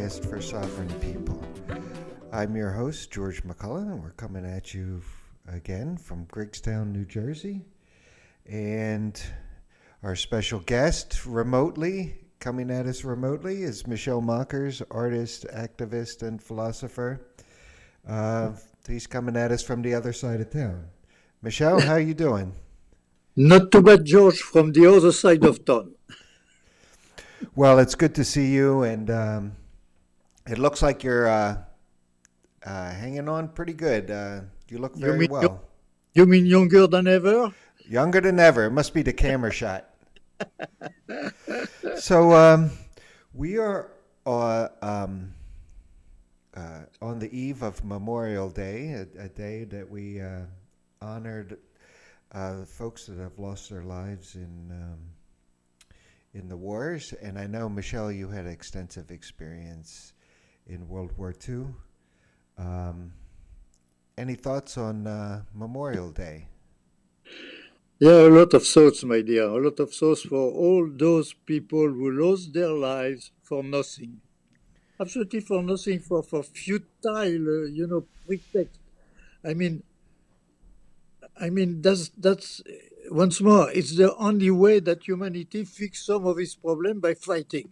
podcast for sovereign people. I'm your host, George McCullough, and we're coming at you again from Griggstown, New Jersey. And our special guest coming at us remotely, is Michel Mockers, artist, activist, and philosopher. He's coming at us from the other side of town. Michel, how you doing? Not too bad, George, from the other side of town. Well, it's good to see you, and it looks like you're hanging on pretty good. You look You very mean well. you mean younger than ever? Younger than ever. It must be the camera shot. So we are on the eve of Memorial Day, a day that we honored folks that have lost their lives in the wars. And I know, Michel, you had extensive experience in World War II. Any thoughts on Memorial Day? Yeah, a lot of thoughts, my dear. A lot of thoughts for all those people who lost their lives for nothing. Absolutely for nothing, for futile, pretext. I mean, that's once more. It's the only way that humanity fix some of its problem by fighting.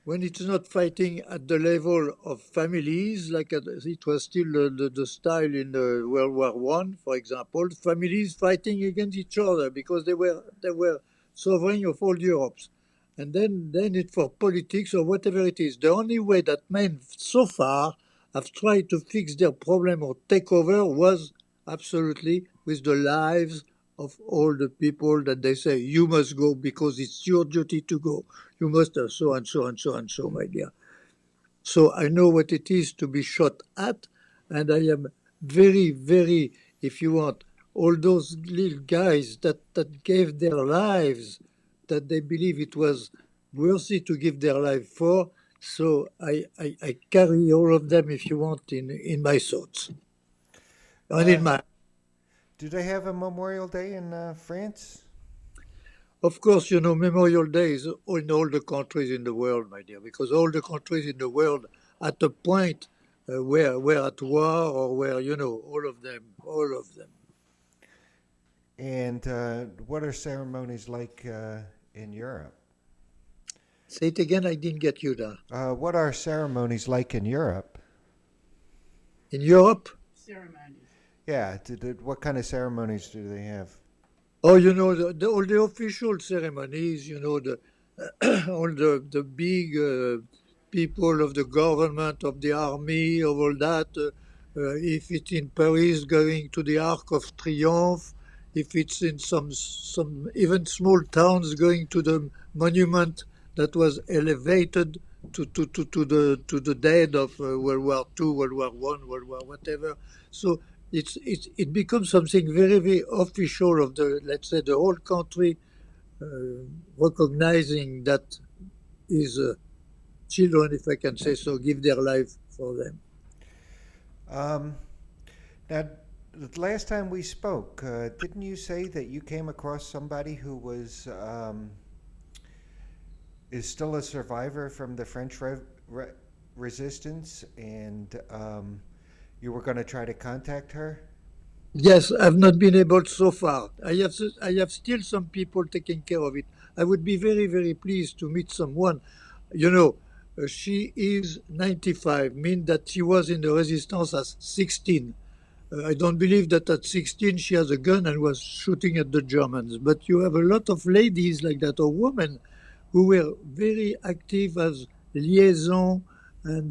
When it's not fighting at the level of families, like it was still the style in World War One, for example, families fighting against each other because they were sovereign of all Europe, and then it for politics or whatever it is. The only way that men so far have tried to fix their problem or take over was absolutely with the lives of all the people that they say you must go because it's your duty to go. You must so and so and so and so, my dear. So I know what it is to be shot at, and I am very, very, if you want, all those little guys that gave their lives, that they believe it was worthy to give their life for. So I carry all of them, if you want, in my thoughts and Uh, in my. do they have a Memorial Day in France? Of course, Memorial Day is in all the countries in the world, my dear, because all the countries in the world at a point were at war or where, all of them. And what are ceremonies like in Europe? Say it again, I didn't get you there. What are ceremonies like in Europe? In Europe, Yeah, what kind of ceremonies do they have? oh, all the official ceremonies, all the big people of the government, of the army, of all that. If it's in Paris, going to the Arc of Triomphe. If it's in some even small towns, going to the monument that was elevated to the dead of World War Two, World War One, World War whatever. So it becomes something very, very official of the, let's say, the whole country uh, recognizing that his children, if I can say so, give their life for them. Um, now, the last time we spoke, didn't you say that you came across somebody who is still a survivor from the French resistance, and you were going to try to contact her? Yes, I've not been able so far. I have still some people taking care of it. I would be very, very pleased to meet someone. You know, she is 95, mean that she was in the resistance at 16. I don't believe that at 16 she has a gun and was shooting at the Germans. But you have a lot of ladies like that, or women, who were very active as liaison and,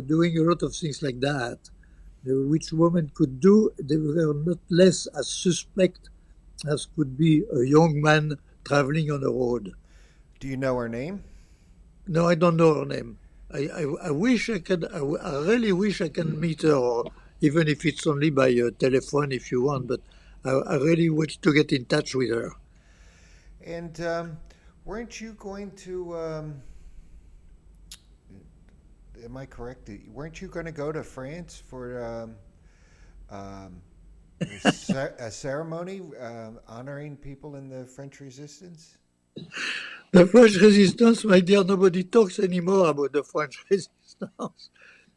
doing a lot of things like that, which women could do. They were not less as suspect as could be a young man traveling on a road. Do you know her name? No, I don't know her name. I wish I could. I really wish I can meet her, or even if it's only by telephone, if you want. But I really wish to get in touch with her. And weren't you going to? Am I correct? Weren't you going to go to France for um, a ceremony honoring people in the French Resistance? The French resistance, my dear, nobody talks anymore about the French resistance.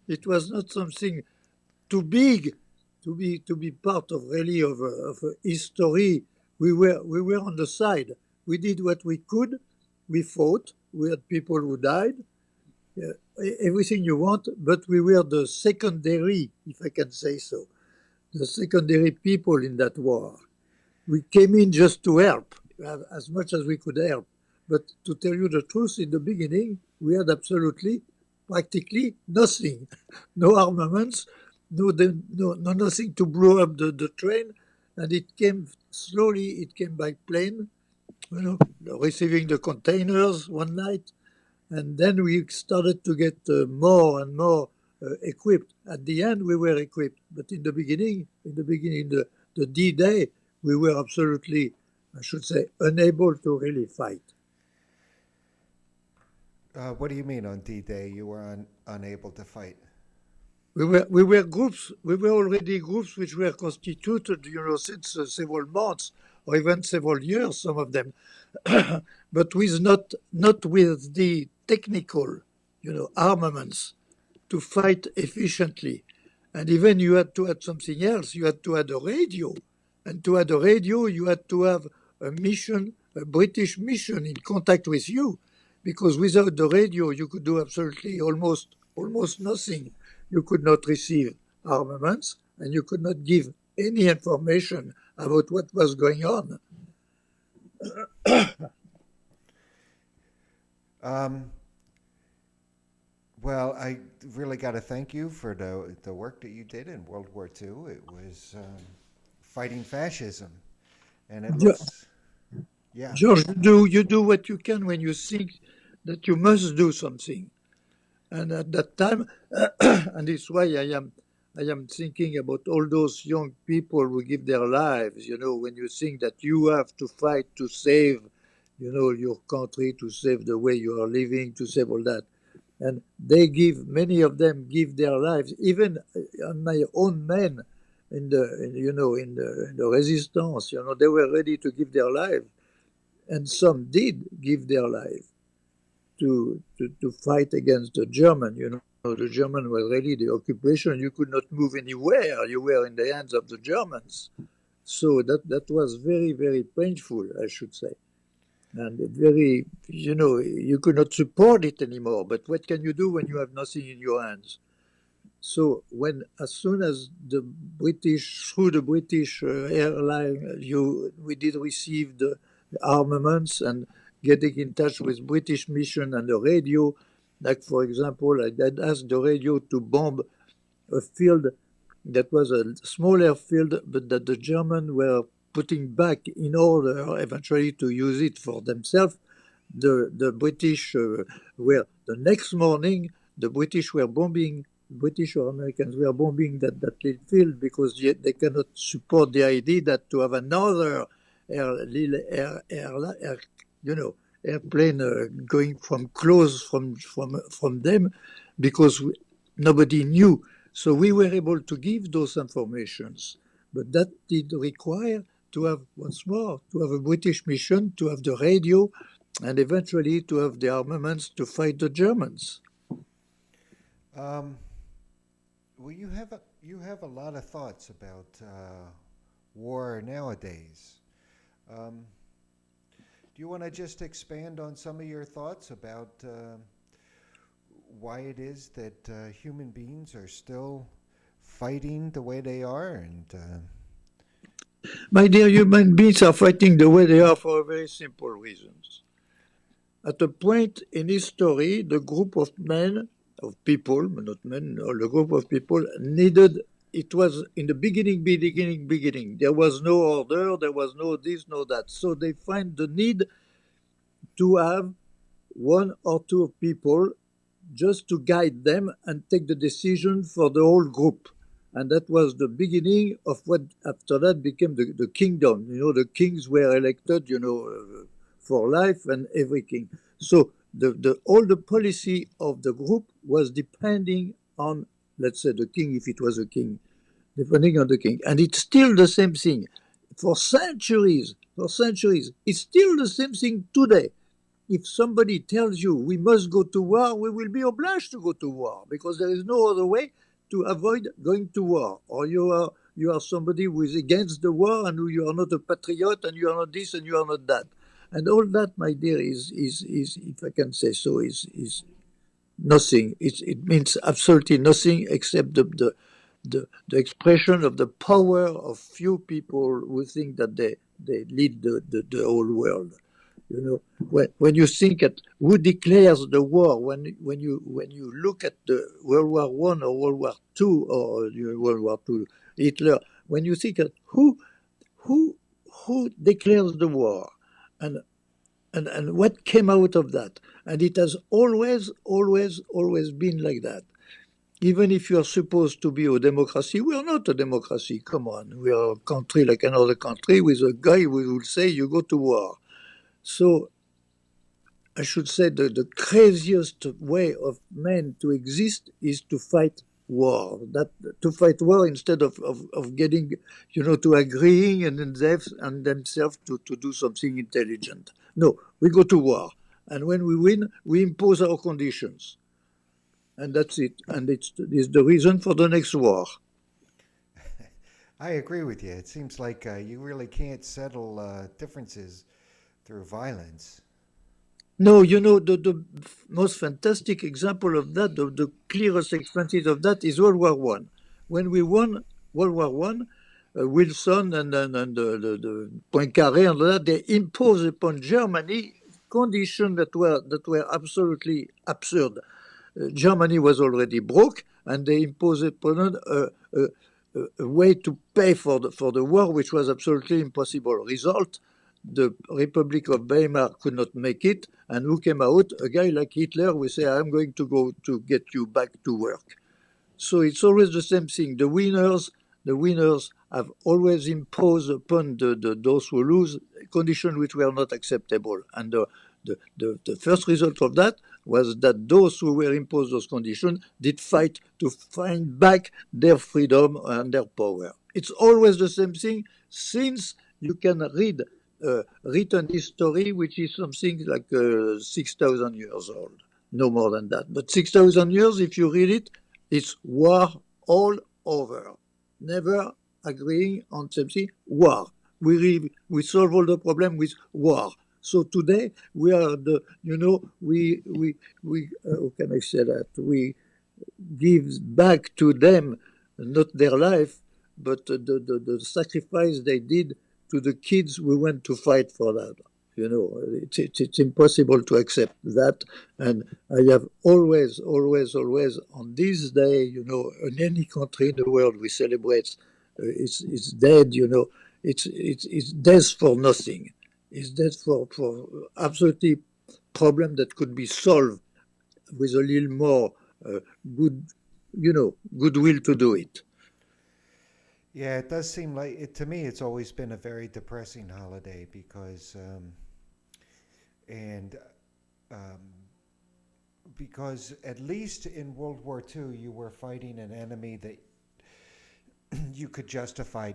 It was not something too big to be part of really of a history. We were on the side. We did what we could. We fought. We had people who died. Everything you want, but we were the secondary, if I can say so, the secondary people in that war. We came in just to help as much as we could help. But to tell you the truth, in the beginning, we had absolutely, practically nothing. No armaments, no nothing to blow up the train. And it came slowly, it came by plane, receiving the containers one night. And then we started to get more and more equipped. At the end, we were equipped. But the D-Day, we were absolutely, I should say, unable to really fight. What do you mean on D-Day you were unable to fight? We were groups. We were already groups which were constituted, since several months or even several years. Some of them, but with not with the technical, armaments to fight efficiently. And even you had to add something else. You had to add a radio, and to add a radio, you had to have a British mission in contact with you, because without the radio, you could do absolutely almost nothing. You could not receive armaments, and you could not give any information about what was going on. Um, well, I really got to thank you for the work that you did in World War II. It was fighting fascism, and it looks, yeah. George, you do what you can when you think that you must do something. And at that time, and it's why I am thinking about all those young people who give their lives. When you think that you have to fight to save, your country, to save the way you are living, to save all that, and many of them give their lives. Even my own men in the resistance, they were ready to give their lives, and some did give their life to fight against the German. The German were really the occupation. You could not move anywhere. You were in the hands of the Germans. So that was very, very painful, I should say. And you could not support it anymore. But what can you do when you have nothing in your hands? So as soon as through the British airline, we did receive the armaments and getting in touch with British mission and the radio. Like, for example, I had asked the radio to bomb a field that was a small airfield, but that the Germans were putting back in order eventually to use it for themselves. The British the next morning, the British were bombing, British or Americans were bombing that little field, because they cannot support the idea that to have another airplane going from close from them, because nobody knew. So we were able to give those informations, but that did require to have, once more, to have a British mission, to have the radio, and eventually to have the armaments to fight the Germans. Um, well, you have a lot of thoughts about war nowadays. Um, do you want to just expand on some of your thoughts about why it is that human beings are still fighting the way they are? And My dear, human beings are fighting the way they are for a very simple reasons. At a point in history, the group of people, not men, or the group of people needed, it was in the beginning. There was no order, there was no this, no that. So they find the need to have one or two people just to guide them and take the decision for the whole group. And that was the beginning of what after that became the kingdom. The kings were elected, for life and everything. So all the policy of the group was depending on, let's say, the king, if it was a king, depending on the king. And it's still the same thing. for centuries. It's still the same thing today. If somebody tells you we must go to war, we will be obliged to go to war because there is no other way to avoid going to war. Or you are somebody who is against the war and you are not a patriot and you are not this and you are not that. And all that, my dear, is if I can say so, is nothing. It means absolutely nothing except the expression of the power of few people who think that they lead the whole world. You know, when you think at who declares the war, when you look at the World War One or World War Two or World War Two, Hitler, when you think at who who declares the war, and and what came out of that, and it has always been like that. Even if you are supposed to be a democracy, we are not a democracy. Come on, we are a country like another country with a guy who will say you go to war. So I should say the craziest way of men to exist is to fight war. That to fight war instead of getting, to agreeing and themselves to do something intelligent. No, we go to war. And when we win, we impose our conditions. And that's it. And it's the reason for the next war. I agree with you. It seems like you really can't settle differences through violence. No, the most fantastic example of that, the clearest example of that is World War One. When we won World War One, Wilson and the Poincaré and all that, they imposed upon Germany conditions that were absolutely absurd. Germany was already broke, and they imposed upon it a way to pay for the war, which was absolutely impossible. Result: the Republic of Weimar could not make it, and who came out? A guy like Hitler who say, "I'm going to go to get you back to work." So it's always the same thing. The winners have always imposed upon those who lose conditions which were not acceptable. And the first result of that was that those who were imposed those conditions did fight to find back their freedom and their power. It's always the same thing since you can read written history, which is something like 6,000 years old, no more than that. But 6,000 years, if you read it, it's war all over. Never agreeing on something, war. We solve all the problem with war. So today we are we how can I say that, we give back to them not their life, but the sacrifice they did to the kids who went to fight for that. It's impossible to accept that. And I have always on this day, in any country in the world we celebrate, it's dead, it's death for nothing. It's death for absolutely problem that could be solved with a little more uh, good, goodwill to do it. Yeah, it does seem like it to me. It's always been a very depressing holiday and um, because at least in World War II you were fighting an enemy that you could justify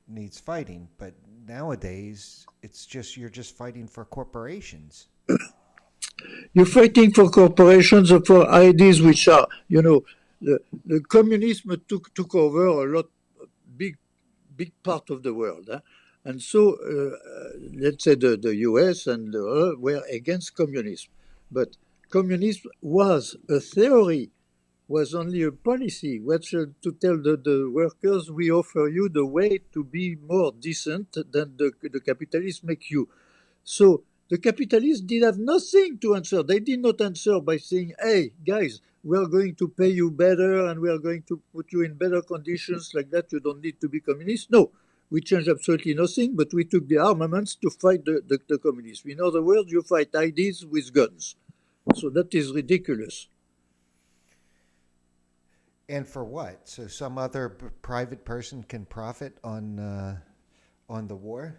needs fighting, but nowadays it's just you're just fighting for corporations. You're fighting for corporations or for ideas which are, the communism took over a lot, big part of the world. And so, let's say the US and were against communism. But communism was a theory, was only a policy, which to tell the workers, we offer you the way to be more decent than the capitalists make you. So the capitalists did have nothing to answer. They did not answer by saying, hey, guys, we are going to pay you better and we are going to put you in better conditions like that. You don't need to be communist. No, we changed absolutely nothing, but we took the armaments to fight the communists. In other words, you fight ideas with guns. So that is ridiculous. And for what? So some other private person can profit on the war?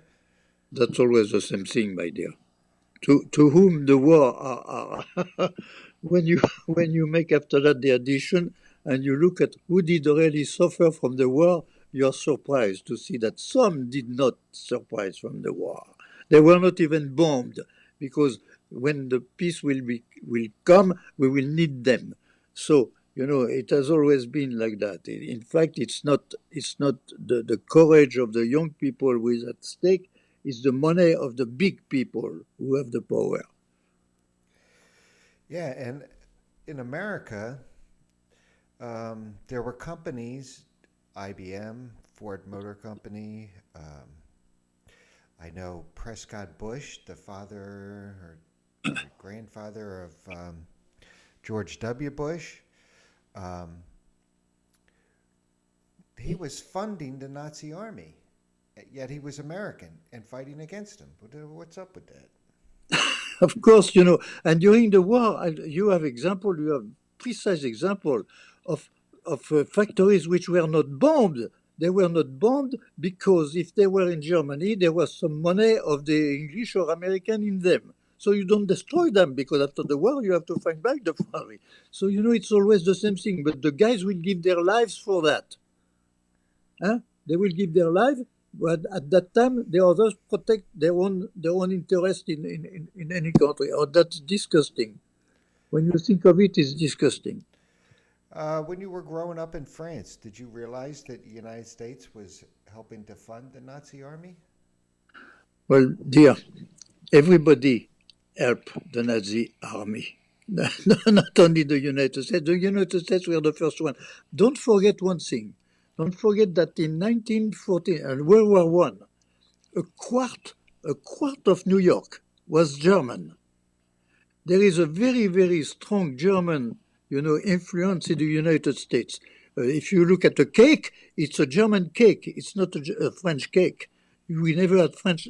That's always the same thing, my dear. To whom the war are when you when you make after that the addition and you look at who did really suffer from the war, you're surprised to see that some did not surprise from the war. They were not even bombed because when the peace will come, we will need them. So it has always been like that. In fact, it's not the courage of the young people who is at stake. It's the money of the big people who have the power. Yeah, and in America, there were companies, IBM, Ford Motor Company. I know Prescott Bush, the father or grandfather of George W. Bush. Um, he was funding the Nazi army, yet he was American and fighting against them. What's up with that? Of course, and during the war, you have precise example of factories which were not bombed. They were not bombed because if they were in Germany, there was some money of the English or American in them. So you don't destroy them because after the war you have to find back the factory. So it's always the same thing. But the guys will give their lives for that. Huh? They will give their life, but at that time the others protect their own interest in any country. Oh, that's disgusting. When you think of it, it's disgusting. When you were growing up in France, did you realize that the United States was helping to fund the Nazi army? Well, dear, everybody helped the Nazi army. Not only the United States. The United States were the first one. Don't forget one thing. Don't forget that in 1914 and World War One, a quart a quart of New York was German. There is a very, very strong German, influence in the United States. If you look at the cake, it's a German cake. It's not a French cake. We never had French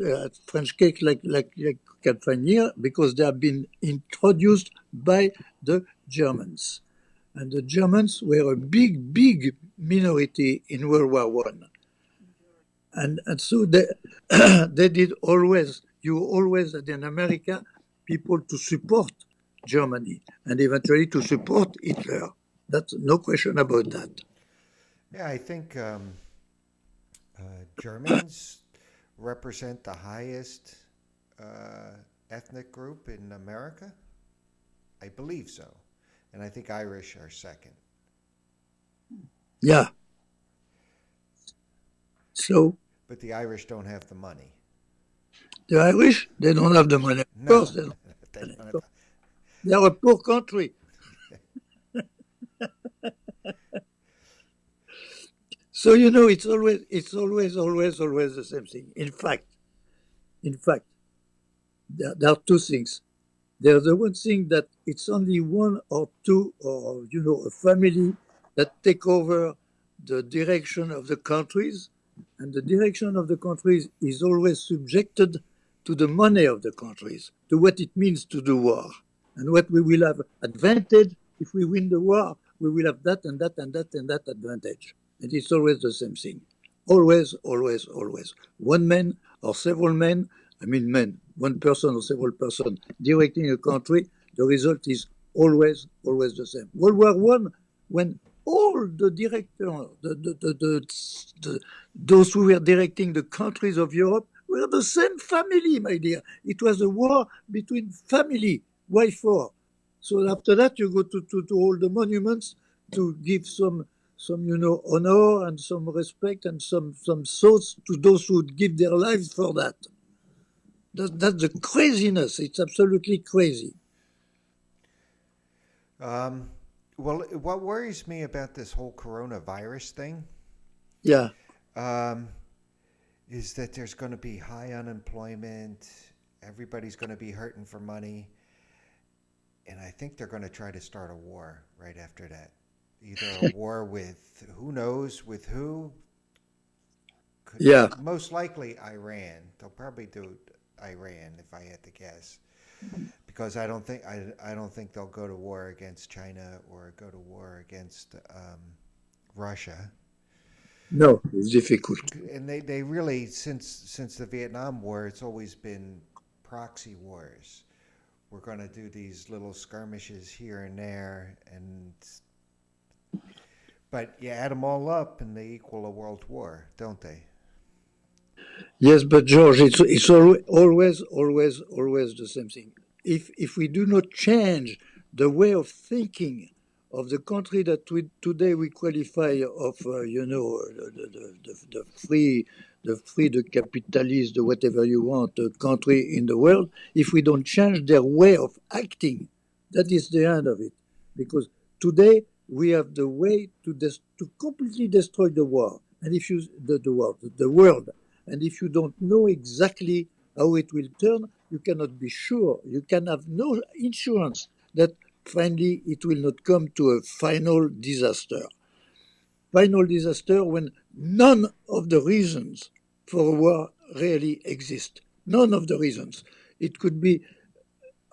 cake like you can find here because they have been introduced by the Germans, and the Germans were a big, big minority in World War One, and so they they did always. You always had in America people to support Germany and eventually to support Hitler. That's no question about that. Yeah, I think Germans represent the highest uh, ethnic group in America. I believe so. And I think Irish are second. Yeah. So But the Irish don't have the money. the Irish, they don't have the money. Of No, course, they don't they have money. don't have. So they are a poor country. So it's always the same thing. In fact, there are two things. There's the one thing that it's only one or two or a family that take over the direction of the countries, and the direction of the countries is always subjected to the money of the countries, to what it means to do war, and what we will have advantage if we win the war. We will have that and that and that and that advantage, and it's always the same thing. Always, always, always. One man or several men, I mean men, one person or several persons directing a country, the result is always, always the same. World War One, when all the directors, those who were directing the countries of Europe were the same family, my dear. It was a war between family. Why for? So after that, you go to all the monuments to give some honor and some respect and some thoughts to those who would give their lives for that. That's the craziness. It's absolutely crazy. Um, well, what worries me about this whole coronavirus thing Yeah, um, is that there's going to be high unemployment. Everybody's going to be hurting for money. And I think they're going to try to start a war right after that. Either a war with who knows with who. yeah, Most likely Iran. They'll probably do Iran if I had to guess, because I don't think they'll go to war against China or go to war against Russia. no, it's difficult. And they really since the Vietnam War, it's always been proxy wars. We're going to do these little skirmishes here and there, and But you add them all up and they equal a world war, don't they? Yes, but George, it's always the same thing. If we do not change the way of thinking of the country that today we qualify of, the capitalist, the whatever you want, the country in the world, if we don't change their way of acting, that is the end of it. Because today we have the way to completely destroy the world, and if you the world, and if you don't know exactly how it will turn, you cannot be sure. You can have no insurance that finally it will not come to a final disaster. Final disaster when none of the reasons for a war really exist. None of the reasons. It could be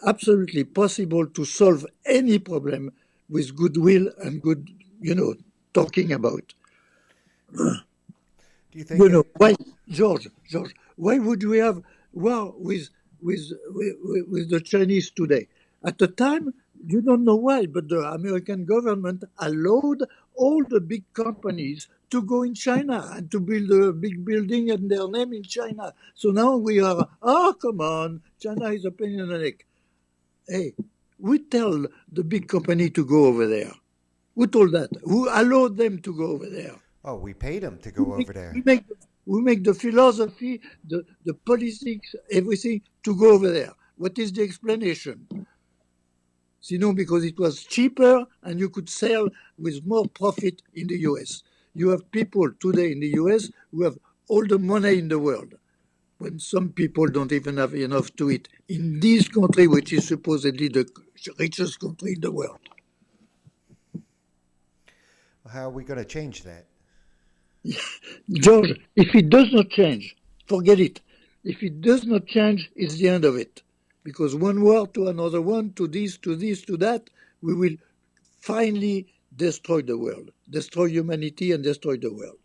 absolutely possible to solve any problem with goodwill and good, talking about. Do you think it? Why, George, why would we have war with the Chinese today? At the time, you don't know why, but the American government allowed all the big companies to go in China and to build a big building and their name in China. So now we are, come on, China is a pain in the neck. Hey, we tell the big company to go over there. Who told that? Who allowed them to go over there? Oh, we paid them to We go make, over we there. make, we make the philosophy, the politics, everything to go over there. What is the explanation? Because it was cheaper and you could sell with more profit in the US. You have people today in the US who have all the money in the world, when some people don't even have enough to eat in this country, which is supposedly the richest country in the world. How are we going to change that? George, if it does not change, forget it. If it does not change, it's the end of it. Because one war to another one, to this, to this, to that, we will finally destroy the world, destroy humanity, and destroy the world.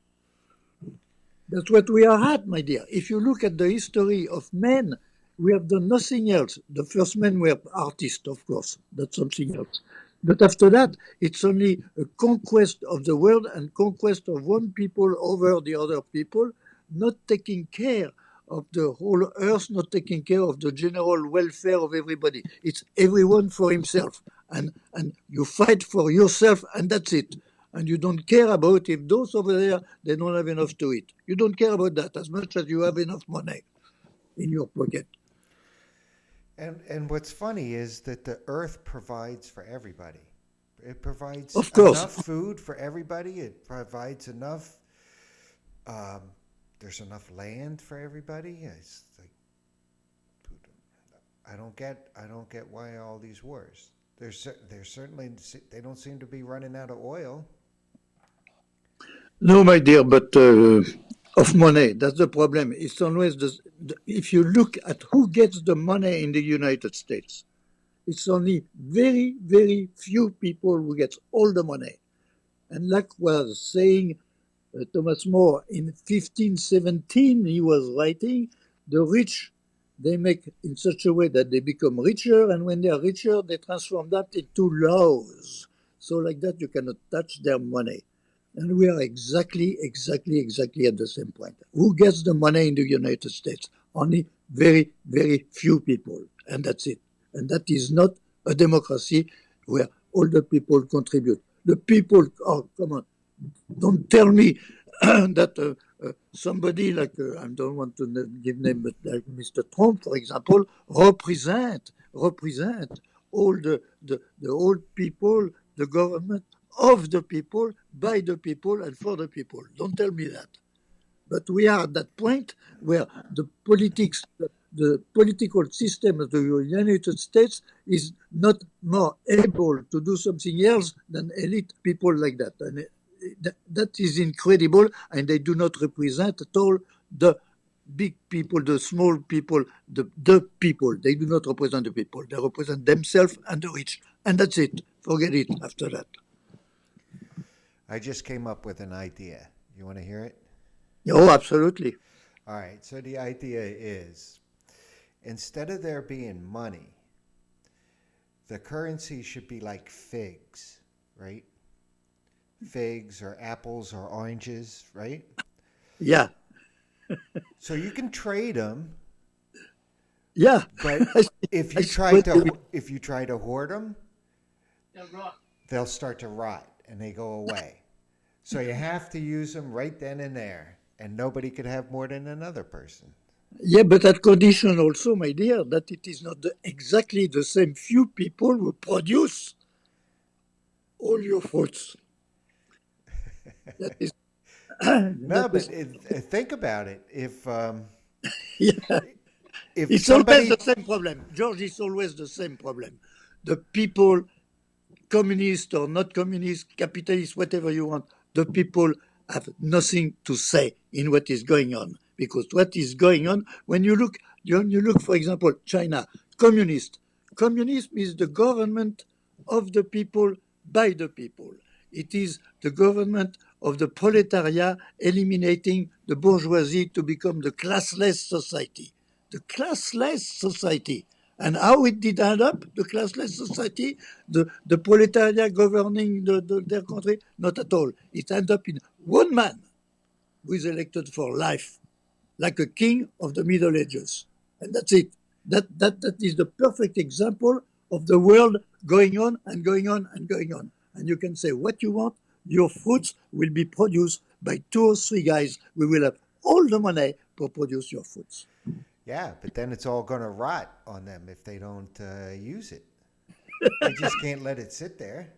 That's what we are at, my dear. If you look at the history of men, we have done nothing else. The first men were artists, of course. That's something else. But after that, it's only a conquest of the world and conquest of one people over the other people, not taking care of the whole earth, not taking care of the general welfare of everybody. It's everyone for himself. And you fight for yourself, and that's it. And you don't care about if those over there they don't have enough to eat. You don't care about that as much as you have enough money in your pocket. And what's funny is that the earth provides for everybody. It provides Of course. enough food for everybody. It provides enough. Um, there's enough land for everybody. It's like I don't get why all these wars. There's certainly they don't seem to be running out of oil. No, my dear, but of money, that's the problem. It's always if you look at who gets the money in the United States, it's only very, very few people who gets all the money. And like was saying Thomas More in 1517, he was writing, the rich, they make in such a way that they become richer, and when they are richer, they transform that into laws. So like that, you cannot touch their money. And we are exactly at the same point. Who gets the money in the United States? Only very, very few people. And that's it. And that is not a democracy where all the people contribute. The people, oh, come on, don't tell me that somebody like, I don't want to give name, but like Mr. Trump, for example, represent all the old people, the government of the people, by the people, and for the people. Don't tell me that. But we are at that point where the political system of the United States is not more able to do something else than elite people like that. And that is incredible, and they do not represent at all the big people, the small people, the people. They do not represent the people. They represent themselves and the rich. And that's it. Forget it after that. I just came up with an idea. You want to hear it? Oh, absolutely. All right. So the idea is instead of there being money, the currency should be like figs, right? figs or apples or oranges, right? Yeah, So you can trade them, yeah. but I see, if I you see try what to you mean. if you try to hoard them, they'll start to rot and they go away. So you have to use them right then and there, and nobody could have more than another person. Yeah, but at condition also, my dear, that it is not exactly the same few people who produce all your fruits. That is, No, that but is, think about it. yeah. If It's always the somebody, same problem. George, it's always the same problem. The people, communist or not communist, capitalist, whatever you want, the people have nothing to say in what is going on. Because what is going on, when you look, for example, China, communist. Communism is the government of the people by the people. It is the government of the proletariat eliminating the bourgeoisie to become the classless society. The classless society. And how it did end up, the classless society, the proletariat governing their country? Not at all. It ended up in one man who is elected for life, like a king of the Middle Ages. And that's it. That is the perfect example of the world going on and going on and going on. And you can say what you want, your fruits will be produced by two or three guys. We will have all the money to produce your fruits. yeah, but then it's all going to rot on them if they don't use it. They just can't let it sit there.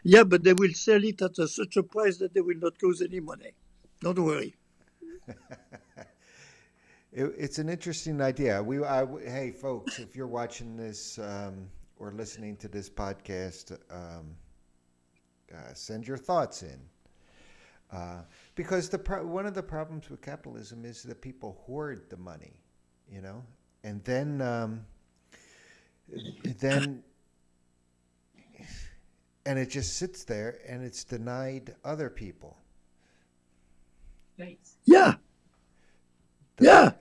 Yeah, but they will sell it at such a price that they will not lose any money. Don't worry. It's an interesting idea. Hey, folks, if you're watching this or listening to this podcast, send your thoughts in. Because one of the problems with capitalism is that people hoard the money, you know, and then and it just sits there and it's denied other people. Yeah, The yeah.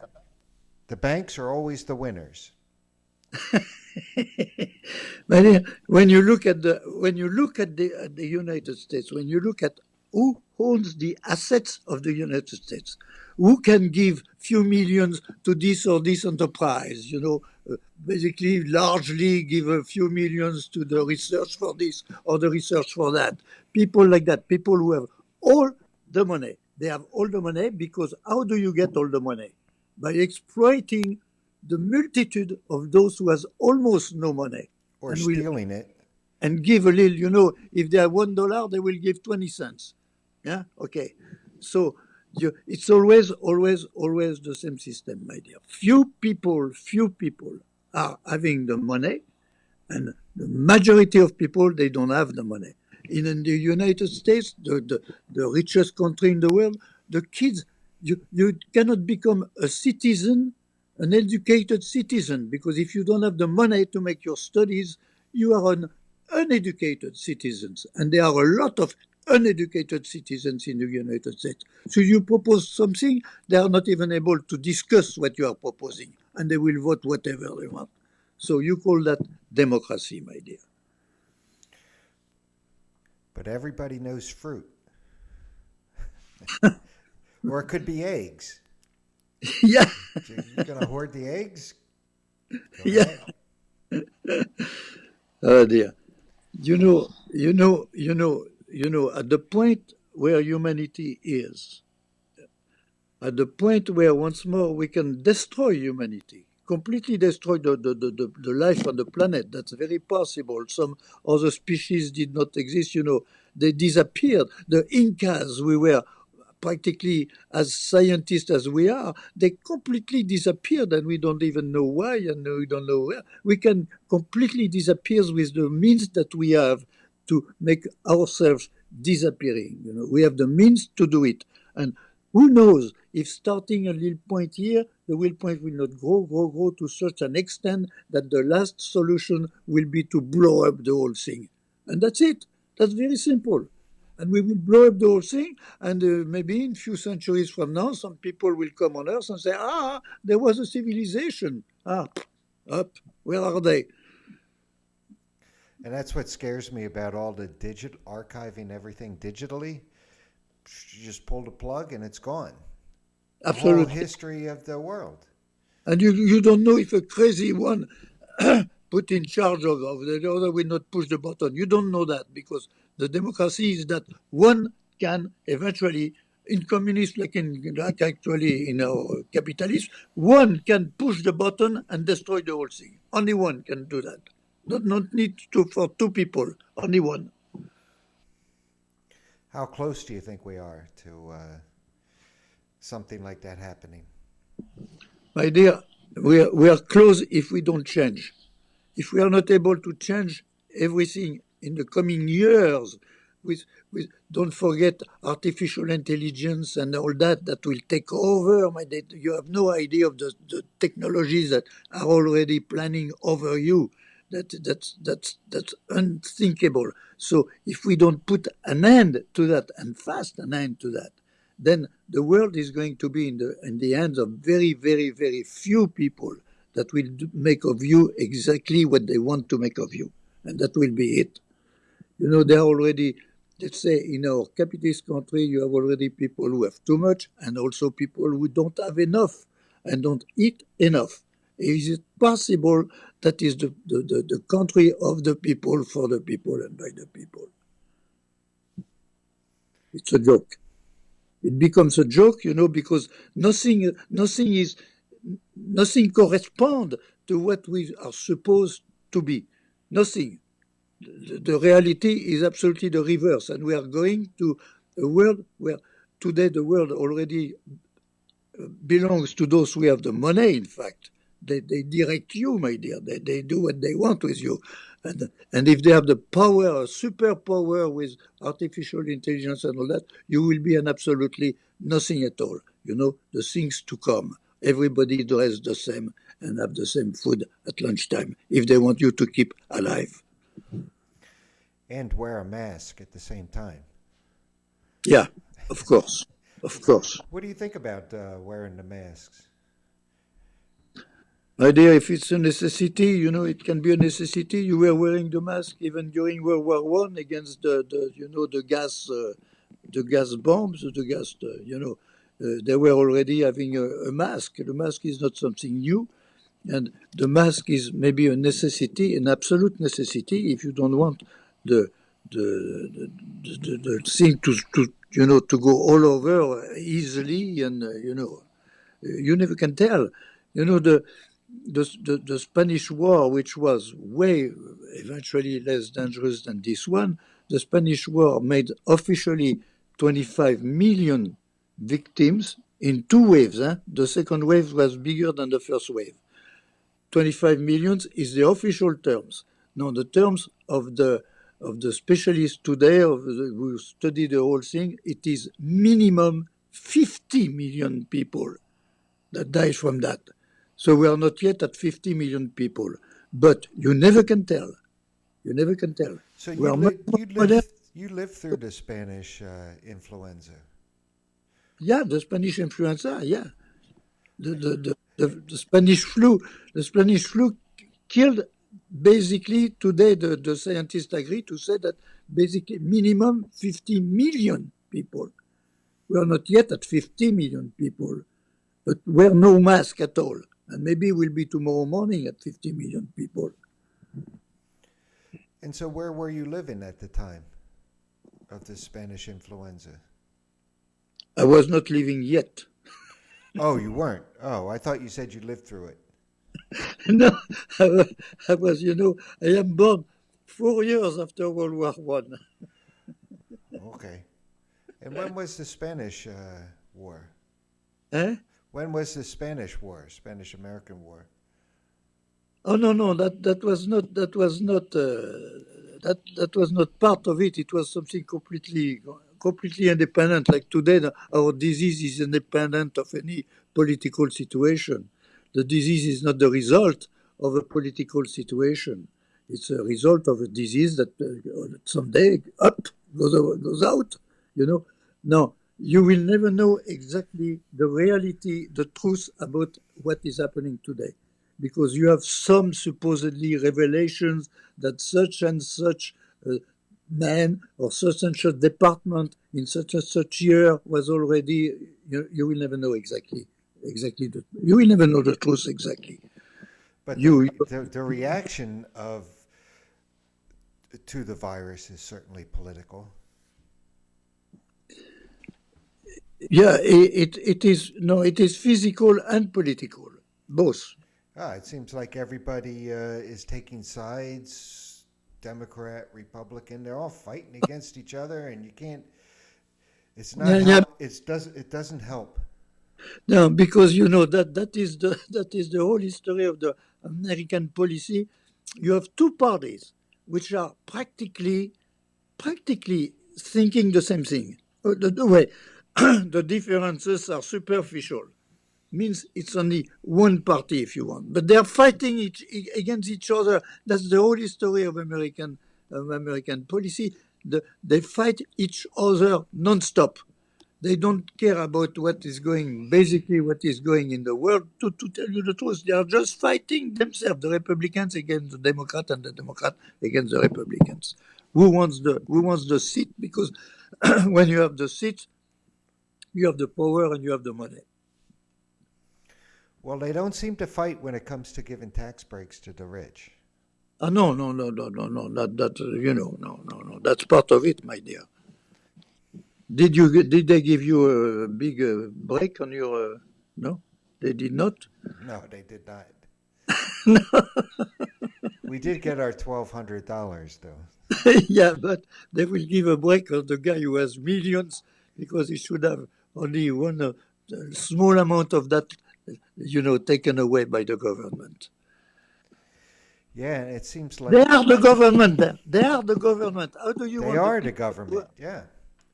the banks are always the winners. But when you look at the United States, when you look at who owns the assets of the United States, who can give few millions to this or this enterprise, basically largely give a few millions to the research for this or the research for that. People like that, people who have all the money. They have all the money because how do you get all the money? By exploiting the multitude of those who has almost no money Or and will stealing it. and give a little, if they have $1, they will give 20 cents. Yeah, okay. So it's always the same system, my dear. Few people are having the money, and the majority of people they don't have the money. In the United States, the richest country in the world, the kids, you cannot become a citizen, an educated citizen, because if you don't have the money to make your studies, you are an uneducated citizens, and there are a lot of uneducated citizens in the United States. So you propose something, they are not even able to discuss what you are proposing, and they will vote whatever they want. So you call that democracy, my dear. But everybody knows fruit. Or it could be eggs. Yeah, You're going to hoard the eggs? Go yeah. ahead. Oh dear. At the point where humanity is, at the point where once more we can destroy humanity, completely destroy the life on the planet. That's very possible. Some other species did not exist, they disappeared. The Incas, we were practically as scientists as we are, they completely disappeared and we don't even know why and we don't know where. We can completely disappear with the means that we have to make ourselves disappearing. We have the means to do it. And who knows if starting a little point here, the will point will not grow to such an extent that the last solution will be to blow up the whole thing. And that's it. That's very simple. And we will blow up the whole thing. And maybe in a few centuries from now, some people will come on Earth and say, there was a civilization. Up, where are they? And that's what scares me about all the archiving everything digitally. You just pull the plug and it's gone. The whole Absolutely. history of the world. And you don't know if a crazy one put in charge of the other will not push the button. You don't know that because the democracy is that one can eventually, in communist like actually in our capitalist, one can push the button and destroy the whole thing. Only one can do that. Not need to for two people. Only one. How close do you think we are to something like that happening? My dear, we are close if we don't change. If we are not able to change everything in the coming years, with, don't forget artificial intelligence and all that will take over. You have no idea of the technologies that are already planning over you. That's unthinkable. So if we don't put an end to that and fast an end to that, then the world is going to be in the hands of very, very, very few people that will make of you exactly what they want to make of you. And that will be it. There are already, let's say, in our capitalist country, you have already people who have too much and also people who don't have enough and don't eat enough. Is it possible that is the country of the people, for the people, and by the people? It's a joke. It becomes a joke, because nothing corresponds to what we are supposed to be. Nothing. The reality is absolutely the reverse, and we are going to a world where today the world already belongs to those who have the money. In fact, they direct you, my dear. They do what they want with you. And if they have the power, superpower with artificial intelligence and all that, you will be an absolutely nothing at all. The things to come. Everybody dressed the same and have the same food at lunchtime if they want you to keep alive. And wear a mask at the same time. Yeah, of course. Of course. What do you think about wearing the masks? My dear, if it's a necessity, it can be a necessity. You were wearing the mask even during World War One against the gas bombs, they were already having a mask. The mask is not something new, and the mask is maybe a necessity, an absolute necessity, if you don't want the the thing to go all over easily, and you never can tell. The Spanish War, which was way eventually less dangerous than this one, the Spanish War made officially 25 million victims in two waves. The second wave was bigger than the first wave. 25 million is the official terms. Now, the terms of the specialists today, who study the whole thing, it is minimum 50 million people that died from that. So we are not yet at 50 million people, but you never can tell. You never can tell. So We are much more modern. you lived through the Spanish influenza. Yeah, the Spanish influenza. Yeah, the Spanish flu. The Spanish flu killed basically today. The scientists agree to say that basically minimum 50 million people. We are not yet at 50 million people, but wear no mask at all. And maybe we'll be tomorrow morning at 50 million people. And so, where were you living at the time of the Spanish influenza? I was not living yet. Oh, you weren't. Oh, I thought you said you lived through it. No, I was, I am born 4 years after World War One. Okay. And when was the Spanish War? Eh? When was the Spanish War, Spanish-American War? Oh no, that was not part of it. It was something completely independent. Like today, our disease is independent of any political situation. The disease is not the result of a political situation. It's a result of a disease that someday up goes out. No, you will never know exactly the reality, the truth about what is happening today. because you have some supposedly revelations that such and such man or such and such department in such and such year was already, you will never know exactly you will never know the truth exactly. But You, the reaction of to the virus is certainly political. yeah, it is, no, it is physical and political, both. It seems like everybody is taking sides, Democrat, Republican. They're all fighting against each other, and you can't. It's not Yeah, yeah. help. It doesn't help. No, because that is the that is the whole history of the American policy. You have two parties which are practically thinking the same thing. The way the differences are superficial means it's only one party if you want, but they are fighting against each other. That's the whole history of American policy. They fight each other non-stop. They don't care about what is going, basically what is going in the world. To tell you the truth, they are just fighting themselves, the Republicans against the Democrats and the Democrats against the Republicans. Who wants the seat? Because when you have the seat, you have the power and you have the money. Well, they don't seem to fight when it comes to giving tax breaks to the rich. No, no, no, no, no, no, that no, no, no. That's part of it, my dear. Did they give you a big break on your? No, they did not. No, they did not. We did get our $1,200 though. Yeah, but they will give a break on the guy who has millions because he should have only one small amount of that, taken away by the government. Yeah, it seems like They are the government. They are the government. How do you they want are the people government. Yeah.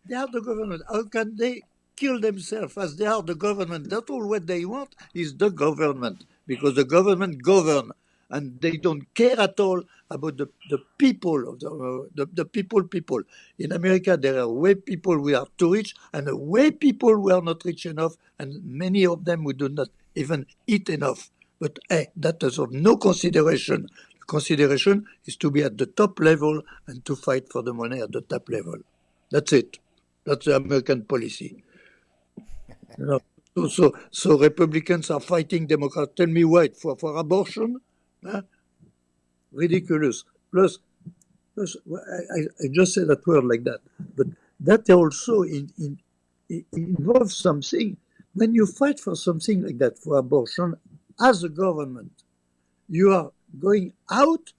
They are the government. How can they kill themselves as they are the government? That's all what they want is the government because the government govern and they don't care at all about the people of the people. In America, there are way people who are too rich and way people who are not rich enough, and many of them who do not even eat enough. But hey, that is of no consideration. The consideration is to be at the top level and to fight for the money at the top level. That's it. That's the American policy. You know. So Republicans are fighting Democrats. Tell me why for abortion? Huh? Ridiculous. Plus, I just said that word like that, but that also involves something. When you fight for something like that for abortion, as a government, you are going out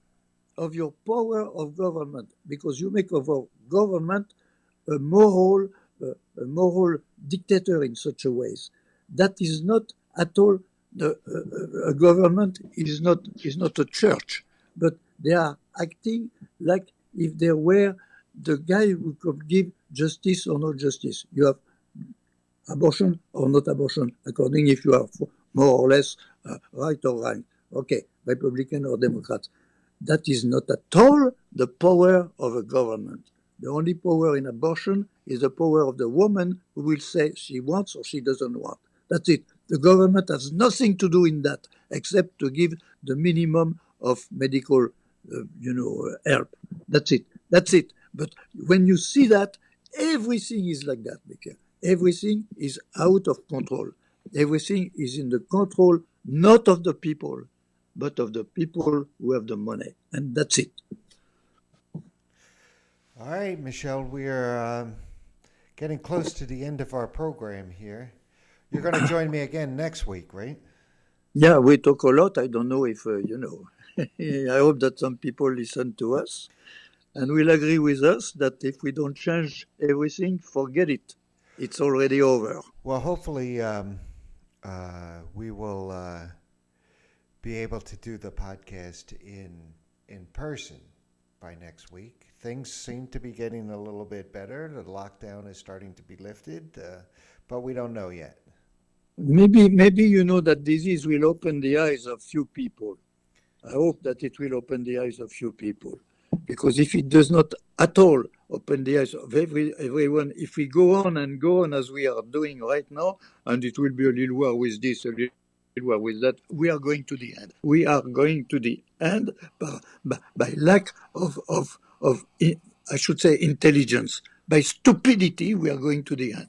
of your power of government because you make of our government a moral dictator in such a ways. That is not at all a government is not a church, but they are acting like if they were the guy who could give justice or not justice. You have abortion or not abortion, according if you are more or less right or wrong. Okay, Republican or Democrat. That is not at all the power of a government. The only power in abortion is the power of the woman who will say she wants or she doesn't want. That's it. The government has nothing to do in that except to give the minimum of medical, help. That's it. That's it. But when you see that, everything is like that, Michael. Everything is out of control. Everything is in the control not of the people, but of the people who have the money. And that's it. All right, Michelle, we're getting close to the end of our program here. You're going to join me again next week, right? Yeah, we talk a lot. I don't know if, I hope that some people listen to us and will agree with us that if we don't change everything, forget it. It's already over. Well, hopefully, we will be able to do the podcast in person by next week. Things seem to be getting a little bit better. The lockdown is starting to be lifted, but we don't know yet. Maybe you know that disease will open the eyes of few people. I hope that it will open the eyes of few people. Because if it does not at all open the eyes of everyone, if we go on and go on as we are doing right now, and it will be a little war with this, a little with that, we are going to the end. We are going to the end by lack of, I should say, intelligence. By stupidity, we are going to the end.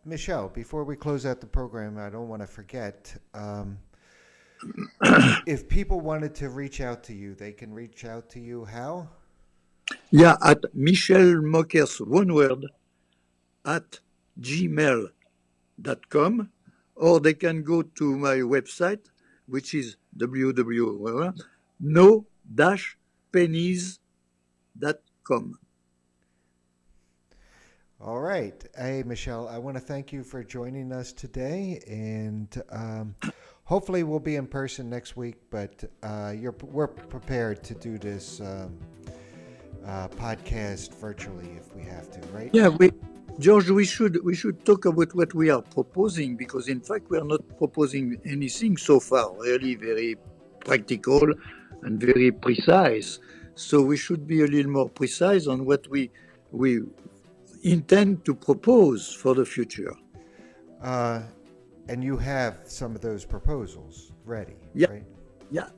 Michelle, before we close out the program, I don't want to forget. If people wanted to reach out to you, they can reach out to you how? Yeah, at Michel Mokers, one word, at gmail.com, or they can go to my website, which is www.no-pennies.com. All right. Hey, Michelle, I want to thank you for joining us today, and hopefully we'll be in person next week. But we're prepared to do this podcast virtually if we have to, right? Yeah, George, we should talk about what we are proposing, because in fact we are not proposing anything so far really very practical and very precise. So we should be a little more precise on what we intend to propose for the future. And you have some of those proposals ready, Yeah, right? yeah.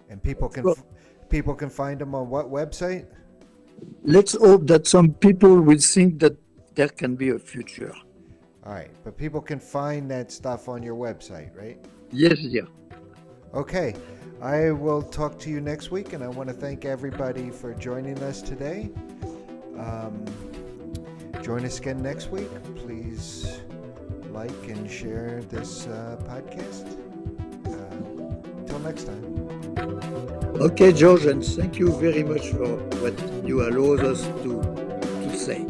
And people can find them on what website? Let's hope that some people will think that there can be a future. All right, but people can find that stuff on your website, right? Yes, yeah. Okay, I will talk to you next week, and I want to thank everybody for joining us today. Join us again next week. Please like and share this podcast. Until next time. Okay, George, and thank you very much for what you allowed us to say.